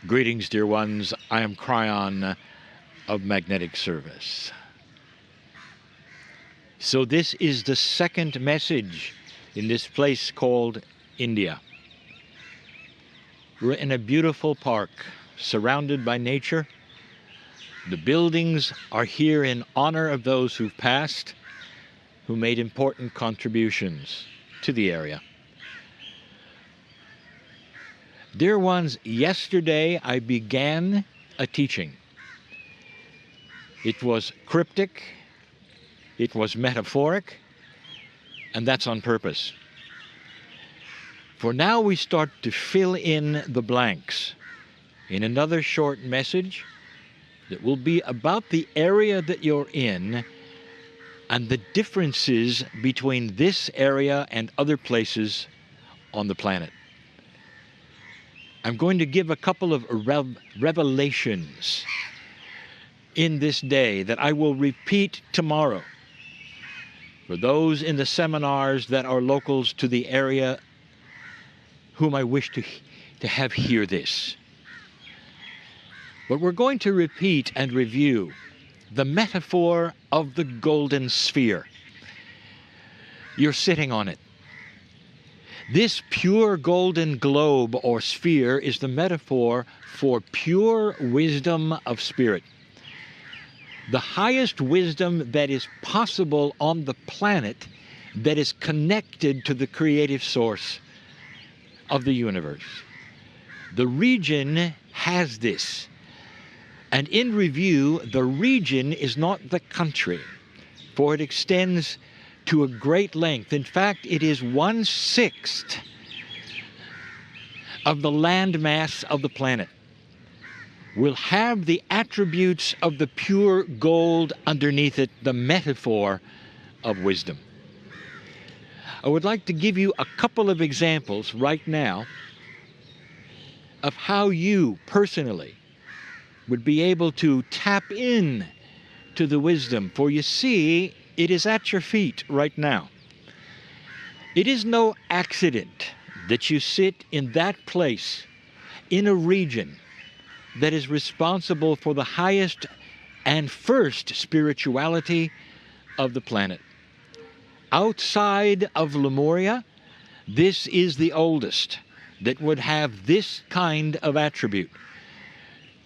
Greetings, dear ones. I am Kryon of Magnetic Service. So this is the second message in this place called India. We're in a beautiful park surrounded by nature. The buildings are here in honor of those who've passed, who made important contributions to the area. Dear ones, yesterday I began a teaching. It was cryptic, it was metaphoric, and that's on purpose. For now we start to fill in the blanks in another short message that will be about the area that you're in and the differences between this area and other places on the planet. I'm going to give a couple of revelations in this day that I will repeat tomorrow for those in the seminars that are locals to the area whom I wish to have hear this. But we're going to repeat and review the metaphor of the golden sphere. You're sitting on it. This pure golden globe or sphere is the metaphor for pure wisdom of spirit. The highest wisdom that is possible on the planet that is connected to the creative source of the universe. The region has this. And in review, the region is not the country, for it extends to a great length. In fact, it is 1/6 of the land mass of the planet. Will have the attributes of the pure gold underneath it, the metaphor of wisdom. I would like to give you a couple of examples right now of how you personally would be able to tap in to the wisdom, for you see, it is at your feet right now. It is no accident that you sit in that place, in a region that is responsible for the highest and first spirituality of the planet. Outside of Lemuria, this is the oldest that would have this kind of attribute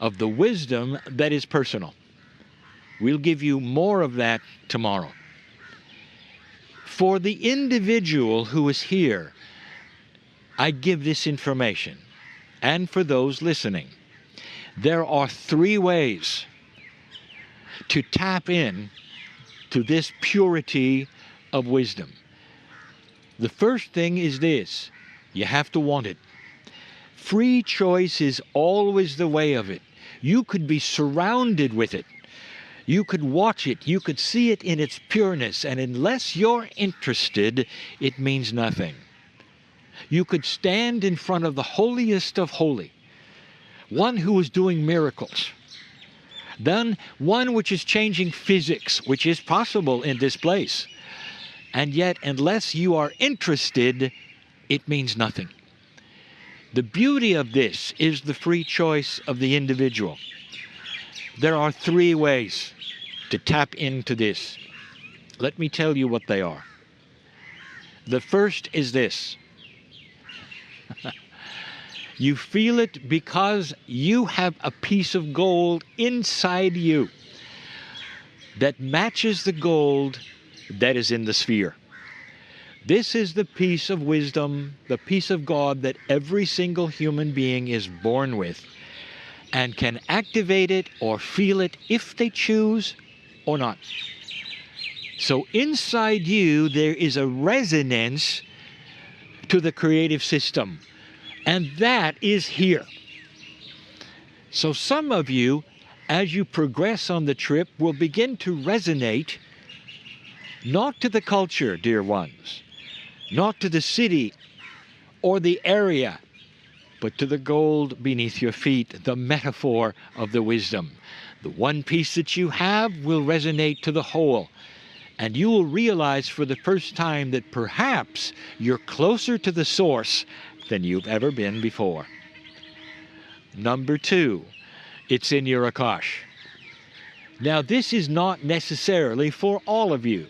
of the wisdom that is personal. We'll give you more of that tomorrow. For the individual who is here, I give this information. And for those listening, there are 3 ways to tap in to this purity of wisdom. The first thing is this: you have to want it. Free choice is always the way of it. You could be surrounded with it. You could watch it. You could see it in its pureness. And unless you're interested, it means nothing. You could stand in front of the holiest of holy, one who is doing miracles, then one which is changing physics, which is possible in this place. And yet, unless you are interested, it means nothing. The beauty of this is the free choice of the individual. There are 3 ways to tap into this. Let me tell you what they are. The first is this. You feel it because you have a piece of gold inside you that matches the gold that is in the sphere. This is the piece of wisdom, the piece of God that every single human being is born with and can activate it or feel it if they choose or not. So inside you, there is a resonance to the creative system, and that is here. So some of you, as you progress on the trip, will begin to resonate not to the culture, dear ones, not to the city or the area, but to the gold beneath your feet, the metaphor of the wisdom. The one piece that you have will resonate to the whole, and you will realize for the first time that perhaps you're closer to the source than you've ever been before. Number 2, it's in your Akash. Now, this is not necessarily for all of you.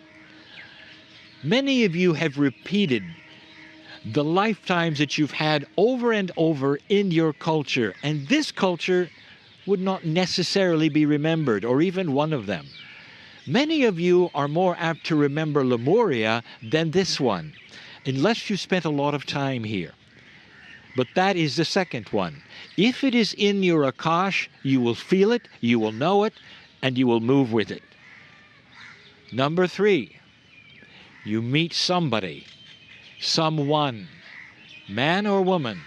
Many of you have repeated the lifetimes that you've had over and over in your culture, and this culture would not necessarily be remembered, or even one of them. Many of you are more apt to remember Lemuria than this one, unless you spent a lot of time here. But that is the second one. If it is in your Akash, you will feel it, you will know it, and you will move with it. Number 3, you meet somebody, someone, man or woman,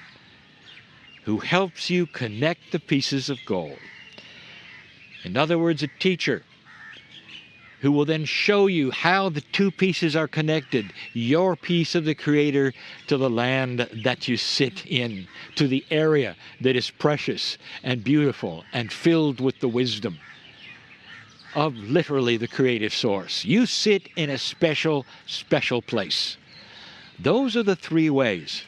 who helps you connect the pieces of gold. In other words, a teacher who will then show you how the two pieces are connected, your piece of the Creator to the land that you sit in, to the area that is precious and beautiful and filled with the wisdom of literally the creative source. You sit in a special, special place. Those are the 3 ways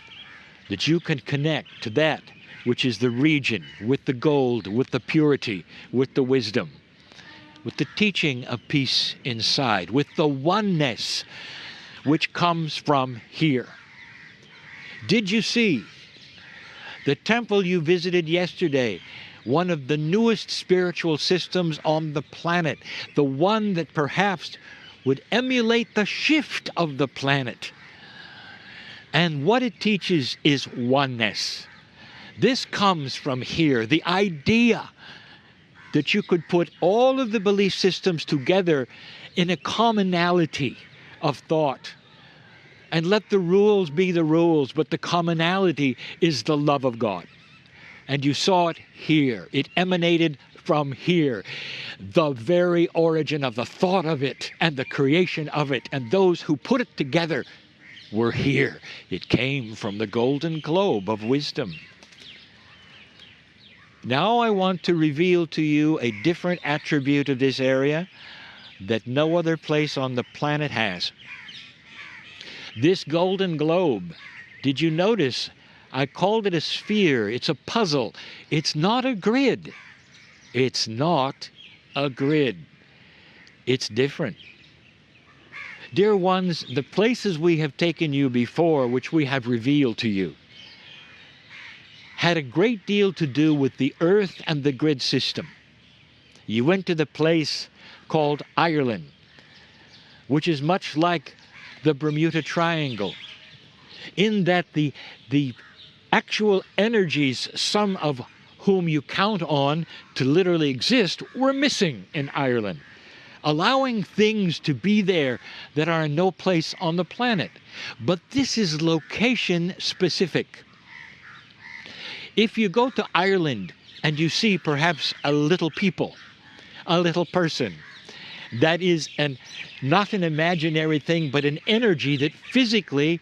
that you can connect to that which is the region, with the gold, with the purity, with the wisdom, with the teaching of peace inside, with the oneness which comes from here. Did you see the temple you visited yesterday? One of the newest spiritual systems on the planet, the one that perhaps would emulate the shift of the planet. And what it teaches is oneness. This comes from here, the idea that you could put all of the belief systems together in a commonality of thought. And let the rules be the rules, but the commonality is the love of God. And you saw it here. It emanated from here. The very origin of the thought of it and the creation of it and those who put it together were here. It came from the golden globe of wisdom. Now I want to reveal to you a different attribute of this area that no other place on the planet has. This golden globe, did you notice I called it a sphere? It's a puzzle. It's not a grid. It's not a grid. It's different. Dear ones, the places we have taken you before, which we have revealed to you, had a great deal to do with the earth and the grid system. You went to the place called Ireland, which is much like the Bermuda Triangle, in that the actual energies, some of whom you count on to literally exist, were missing in Ireland, allowing things to be there that are in no place on the planet. But this is location specific. If you go to Ireland and you see perhaps a little people, a little person, that is not an imaginary thing, but an energy that physically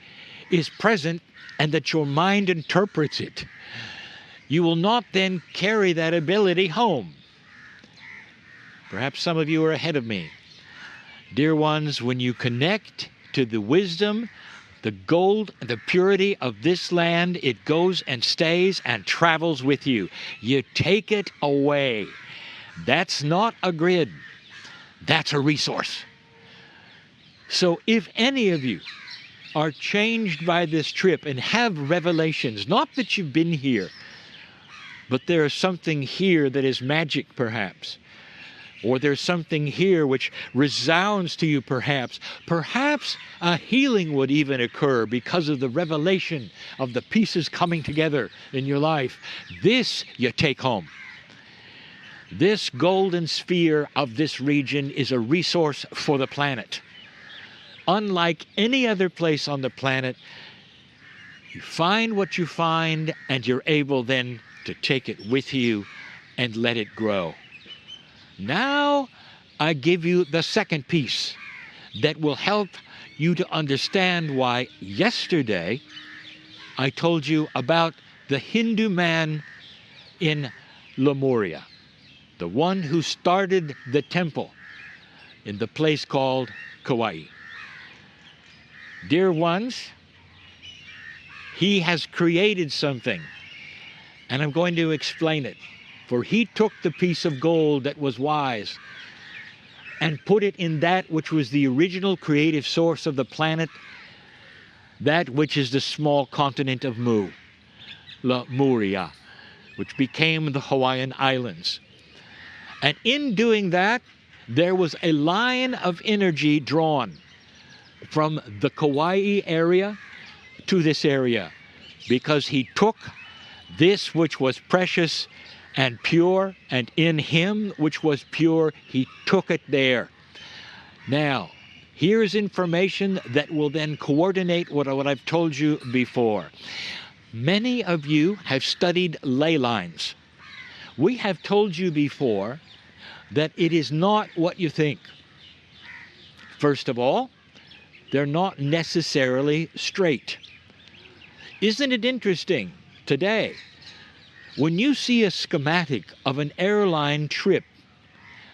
is present and that your mind interprets it, you will not then carry that ability home. Perhaps some of you are ahead of me. Dear ones, when you connect to the wisdom, the gold, the purity of this land, it goes and stays and travels with you. You take it away. That's not a grid. That's a resource. So if any of you are changed by this trip and have revelations, not that you've been here, but there is something here that is magic perhaps, or there's something here which resounds to you perhaps a healing would even occur because of the revelation of the pieces coming together in your life. This you take home. This golden sphere of this region is a resource for the planet. Unlike any other place on the planet, you find what you find and you're able then to take it with you and let it grow. Now I give you the second piece that will help you to understand why yesterday I told you about the Hindu man in Lemuria, the one who started the temple in the place called Kauai. Dear ones, he has created something, And I'm going to explain it. For he took the piece of gold that was wise and put it in that which was the original creative source of the planet, that which is the small continent of Lemuria, which became the Hawaiian Islands. And in doing that, there was a line of energy drawn from the Kauai area to this area, because he took this which was precious and pure, and in him which was pure, he took it there. Now, here's information that will then coordinate what I've told you before. Many of you have studied ley lines. We have told you before that it is not what you think. First of all, they're not necessarily straight. Isn't it interesting today, when you see a schematic of an airline trip,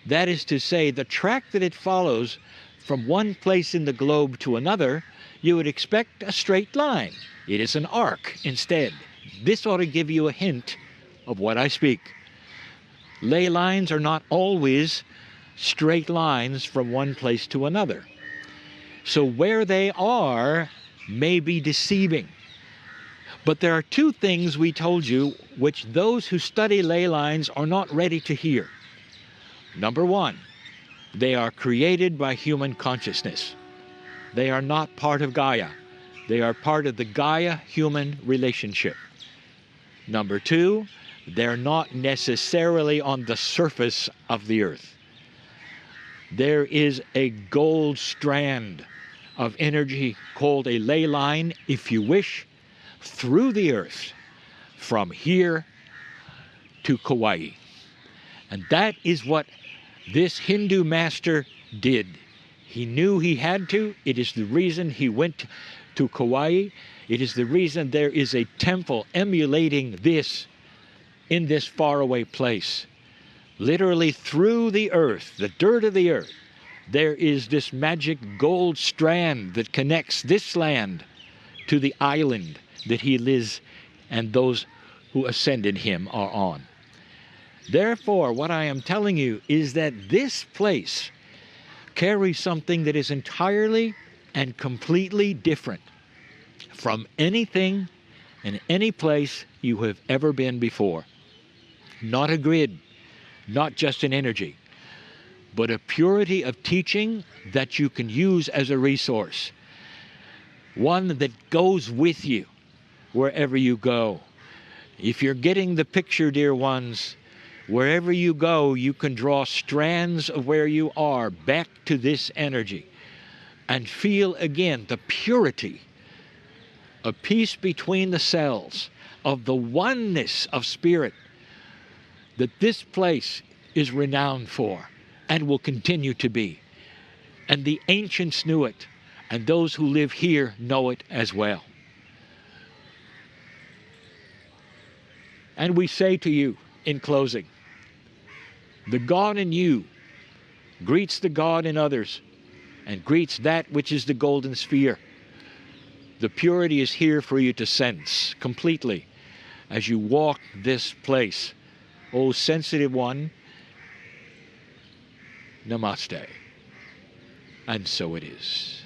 that is to say, the track that it follows from one place in the globe to another, you would expect a straight line. It is an arc instead. This ought to give you a hint of what I speak. Ley lines are not always straight lines from one place to another. So where they are may be deceiving. But there are two things we told you which those who study ley lines are not ready to hear. Number one, they are created by human consciousness. They are not part of Gaia. They are part of the Gaia-human relationship. Number two, they're not necessarily on the surface of the earth. There is a gold strand of energy called a ley line, if you wish, through the earth from here to Kauai. And that is what this Hindu master did. He knew he had to. It is the reason he went to Kauai. It is the reason there is a temple emulating this in this faraway place. Literally through the earth, the dirt of the earth, there is this magic gold strand that connects this land to the island that he lives and those who ascended him are on. Therefore, what I am telling you is that this place carries something that is entirely and completely different from anything and any place you have ever been before. Not a grid, not just an energy, but a purity of teaching that you can use as a resource. One that goes with you wherever you go. If you're getting the picture, dear ones, wherever you go, you can draw strands of where you are back to this energy and feel again the purity of peace between the cells, of the oneness of spirit that this place is renowned for and will continue to be. And the ancients knew it, and those who live here know it as well. And we say to you in closing, the God in you greets the God in others and greets that which is the golden sphere. The purity is here for you to sense completely as you walk this place. O sensitive one, namaste. And so it is.